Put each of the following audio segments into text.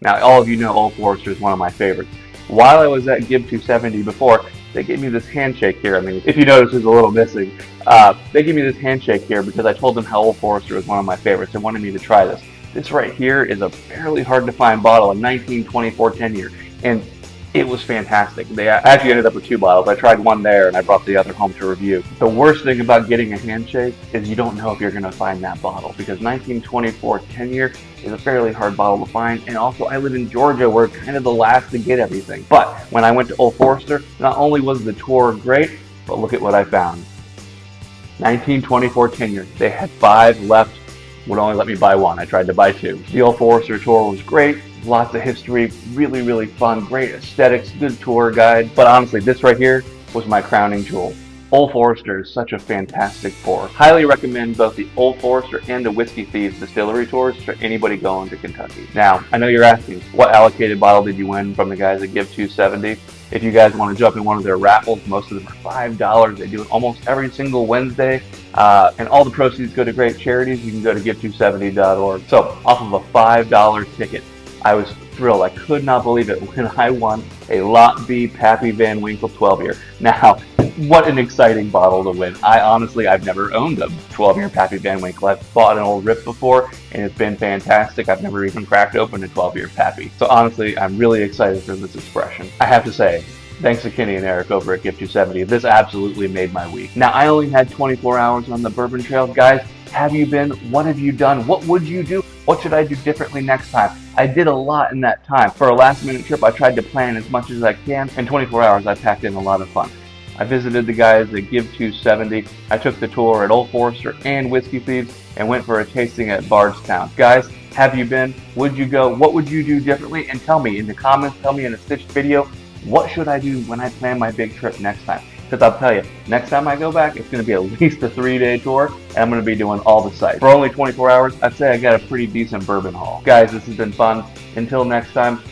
Now, all of you know Old Forester is one of my favorites. While I was at Give 270 before, they gave me this handshake here. I mean, if you notice, there's a little missing. They gave me this handshake here because I told them how Old Forester was one of my favorites and wanted me to try this. This right here is a fairly hard to find bottle, a 1924 10-year, and it was fantastic. I actually ended up with 2 bottles. I tried one there and I brought the other home to review. The worst thing about getting a handshake is you don't know if you're going to find that bottle, because 1924 10-year is a fairly hard bottle to find, and also I live in Georgia where it's kind of the last to get everything. But when I went to Old Forester, not only was the tour great, but look at what I found. 1924 10-year. They had 5 left, would only let me buy 1. I tried to buy 2. The Old Forester tour was great. Lots of history, really fun, great aesthetics, good tour guide. But honestly, this right here was my crowning jewel. Old Forester is such a fantastic pour. Highly recommend both the Old Forester and the Whiskey Thieves distillery tours to anybody going to Kentucky. Now, I know you're asking, what allocated bottle did you win from the guys at Give 270? If you guys want to jump in one of their raffles, most of them are $5. They do it almost every single Wednesday. And all the proceeds go to great charities. You can go to give270.org. So, off of a $5 ticket, I was thrilled. I could not believe it when I won a Lot B Pappy Van Winkle 12-year. Now, what an exciting bottle to win. I've never owned a 12-year Pappy Van Winkle. I've bought an old Rip before, and it's been fantastic. I've never even cracked open a 12-year Pappy. So honestly, I'm really excited for this expression. I have to say, thanks to Kenny and Eric over at Give 270, this absolutely made my week. Now, I only had 24 hours on the Bourbon Trail. Guys, have you been? What have you done? What would you do? What should I do differently next time? I did a lot in that time. For a last-minute trip, I tried to plan as much as I can. In 24 hours, I packed in a lot of fun. I visited the guys at Give 270. I took the tour at Old Forester and Whiskey Thieves and went for a tasting at Bardstown. Guys, have you been? Would you go? What would you do differently? And tell me in the comments, tell me in a stitched video, what should I do when I plan my big trip next time? Because I'll tell you, next time I go back, it's going to be at least a 3-day tour, and I'm going to be doing all the sites. For only 24 hours, I'd say I got a pretty decent bourbon haul. Guys, this has been fun. Until next time,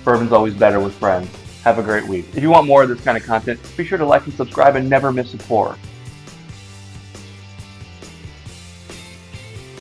bourbon's always better with friends. Have a great week. If you want more of this kind of content, be sure to like and subscribe and never miss a pour.